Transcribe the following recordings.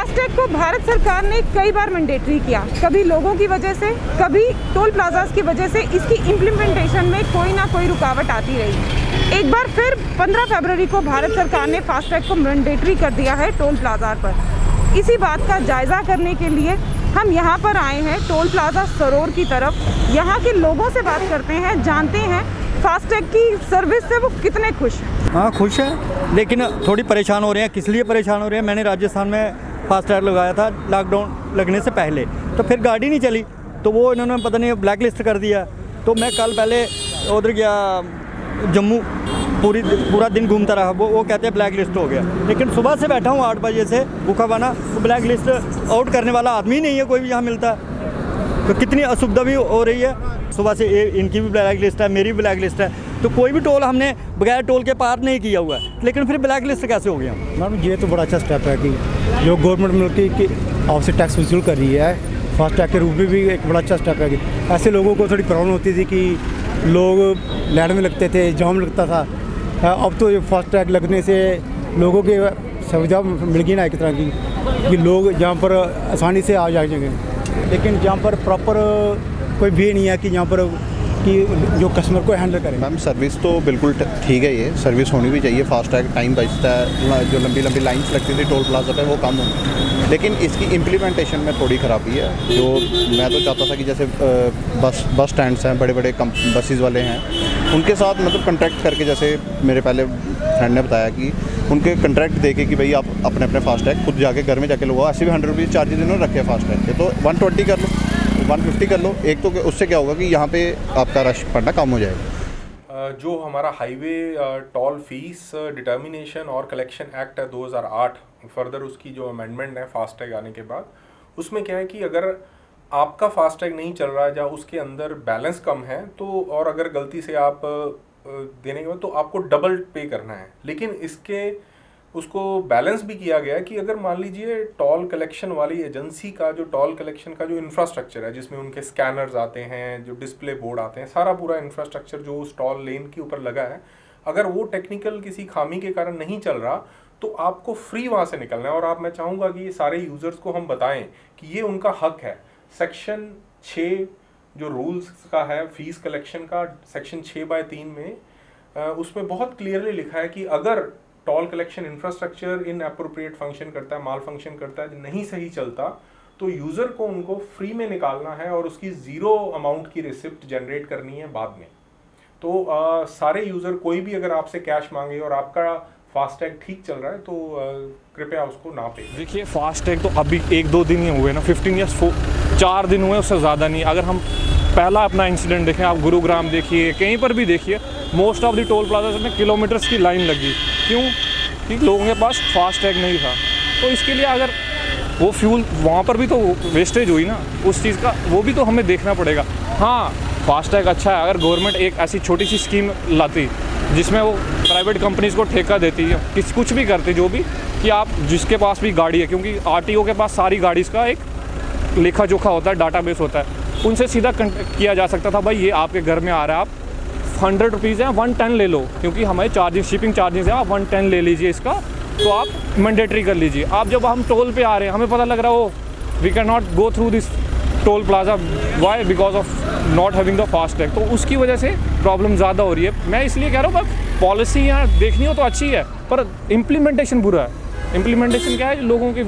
FASTag को भारत सरकार ने कई बार मैंडेटरी किया, कभी लोगों की वजह से, कभी टोल प्लाजास की वजह से इसकी इम्प्लीमेंटेशन में कोई ना कोई रुकावट आती रही। एक बार फिर 15 फरवरी को भारत सरकार ने फास्टैग को मैंडेटरी कर दिया है टोल प्लाजा पर। इसी बात का जायज़ा करने के लिए हम यहाँ पर आए हैं टोल प्लाजा सरोर की तरफ। यहाँ के लोगों से बात करते हैं, जानते हैं फास्टैग की सर्विस से वो कितने खुश हैं। हाँ खुश है, लेकिन थोड़ी परेशान हो रहे हैं। किस लिए परेशान हो रहे हैं? मैंने राजस्थान में फास्टैग लगाया था लॉकडाउन लगने से पहले, तो फिर गाड़ी नहीं चली, तो वो इन्होंने पता नहीं ब्लैक लिस्ट कर दिया। तो मैं कल पहले उधर गया जम्मू, पूरा दिन घूमता रहा। वो कहते हैं ब्लैक लिस्ट हो गया, लेकिन सुबह से बैठा हूँ 8 बजे से भूखा बना, तो ब्लैक लिस्ट आउट करने वाला आदमी नहीं है कोई भी यहाँ मिलता। तो कितनी असुविधा भी हो रही है। सुबह से इनकी भी ब्लैक लिस्ट है, मेरी भी ब्लैक लिस्ट है, तो कोई भी टोल हमने बगैर टोल के पार नहीं किया हुआ है, लेकिन फिर ब्लैक लिस्ट कैसे हो गया? मैडम ये तो बड़ा अच्छा स्टेप है कि जो गवर्नमेंट मिलकर कि आपसे टैक्स वसूल कर रही है, फास्टैग के रूप में भी एक बड़ा अच्छा स्टेप है कि ऐसे लोगों को थोड़ी प्रॉब्लम होती थी कि लोग लाइन में लगते थे, जाम लगता था। अब तो ये फास्टैग लगने से लोगों की सुविधा मिल गई ना एक तरह की, कि लोग जहाँ पर आसानी से आ जाएंगे, लेकिन जहाँ पर प्रॉपर कोई भी नहीं है कि यहाँ पर कि जो कस्टमर को हैंडल करें। मैम सर्विस तो बिल्कुल ठीक है, ये सर्विस होनी भी चाहिए। फास्टैग टाइम बचता है, जो लंबी लंबी लाइन्स लगती थी टोल प्लाजा पे वो कम होंगी, लेकिन इसकी इम्प्लीमेंटेशन में थोड़ी ख़राबी है। जो मैं तो चाहता था कि जैसे बस स्टैंड्स हैं, बड़े बड़े बसेस वाले हैं, उनके साथ मतलब कॉन्ट्रैक्ट करके, जैसे मेरे पहले फ्रेंड ने बताया कि उनके कॉन्ट्रैक्ट देके कि भाई आप अपने अपने फास्टैग खुद जाके घर में जाके लगवाओ। ऐसे भी 100 रुपीज़ चार्जेज इन्होंने रखे हैं फास्टैग के, तो 120 कर लो, 150 कर लो। एक तो उससे क्या होगा कि यहाँ पे आपका रश पड़ना कम हो जाएगा। जो हमारा हाईवे टोल फीस डिटर्मिनेशन और कलेक्शन एक्ट है 2008, फर्दर उसकी जो अमेंडमेंट है फास्टैग आने के बाद, उसमें क्या है कि अगर आपका फास्टैग नहीं चल रहा है या उसके अंदर बैलेंस कम है, तो और अगर गलती से आप देने के बाद तो आपको डबल पे करना है। लेकिन इसके उसको बैलेंस भी किया गया है कि अगर मान लीजिए टोल कलेक्शन वाली एजेंसी का जो टोल कलेक्शन का जो इंफ्रास्ट्रक्चर है, जिसमें उनके स्कैनर्स आते हैं, जो डिस्प्ले बोर्ड आते हैं, सारा पूरा इंफ्रास्ट्रक्चर जो उस टोल लेन के ऊपर लगा है, अगर वो टेक्निकल किसी खामी के कारण नहीं चल रहा, तो आपको फ्री वहाँ से निकलना है। और मैं चाहूँगा कि ये सारे यूज़र्स को हम बताएं कि ये उनका हक है। सेक्शन 6 जो रूल्स का है फीस कलेक्शन का, सेक्शन 6/3 में उसमें बहुत क्लियरली लिखा है कि अगर toll collection infrastructure in appropriate function करता है, माल फंक्शन करता है, नहीं सही चलता, तो यूज़र को उनको फ्री में निकालना है और उसकी ज़ीरो अमाउंट की रिसिप्ट जनरेट करनी है बाद में। तो सारे यूज़र, कोई भी अगर आपसे कैश मांगे और आपका फास्टैग ठीक चल रहा है, तो कृपया उसको ना पे। देखिए फास्टैग तो अभी 1-2 दिन ही हुए ना, 15 ईयर्स 4 दिन हुए, उससे ज़्यादा नहीं। अगर हम पहला अपना इंसिडेंट देखें, आप गुरुग्राम देखिए, कहीं पर भी देखिए, most of the toll plaza में किलोमीटर्स की लाइन लगी। क्यों? कि लोगों के पास फास्टैग नहीं था। तो इसके लिए अगर वो फ्यूल वहाँ पर भी तो वेस्टेज हुई ना उस चीज़ का, वो भी तो हमें देखना पड़ेगा। हाँ फास्टैग अच्छा है, अगर गवर्नमेंट एक ऐसी छोटी सी स्कीम लाती जिसमें वो प्राइवेट कंपनीज़ को ठेका देती है, कुछ भी करती, जो भी, कि आप जिसके पास भी गाड़ी है, क्योंकि आरटीओ के पास सारी गाड़ीज़ का एक लेखा जोखा होता है, डाटाबेस होता है, उनसे सीधा कनेक्ट किया जा सकता था, भाई ये आपके घर में आ रहा है, आप 100 रुपीज़ है, 110 ले लो, क्योंकि हमारे चार्जिंग शिपिंग चार्जेस है, आप 110 ले लीजिए इसका, तो आप मैंडेटरी कर लीजिए। आप जब हम टोल पे आ रहे हैं, हमें पता लग रहा हो we can not go through this toll plaza, why? Because of not having the FASTag. तो उसकी वजह से प्रॉब्लम ज़्यादा हो रही है। मैं इसलिए कह रहा हूँ, पॉलिसी यहाँ देखनी हो तो अच्छी है, पर इम्प्लीमेंटेशन बुरा है। इम्प्लीमेंटेशन क्या है? लोगों के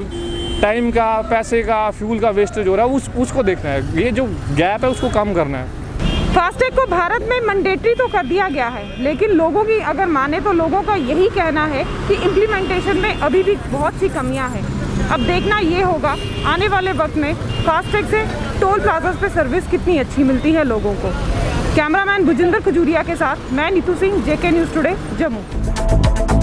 टाइम का, पैसे का, फ्यूल का वेस्टेज हो रहा है, उसको देखना है। ये जो गैप है उसको कम करना है। फास्टैग को भारत में मैंडेटरी तो कर दिया गया है, लेकिन लोगों की अगर माने तो लोगों का यही कहना है कि इम्प्लीमेंटेशन में अभी भी बहुत सी कमियां हैं। अब देखना ये होगा आने वाले वक्त में फास्टैग से टोल प्लाजास पे सर्विस कितनी अच्छी मिलती है लोगों को। कैमरामैन भुजिंदर खजूरिया के साथ मैं Neetu Singh, JK news today, Jammu.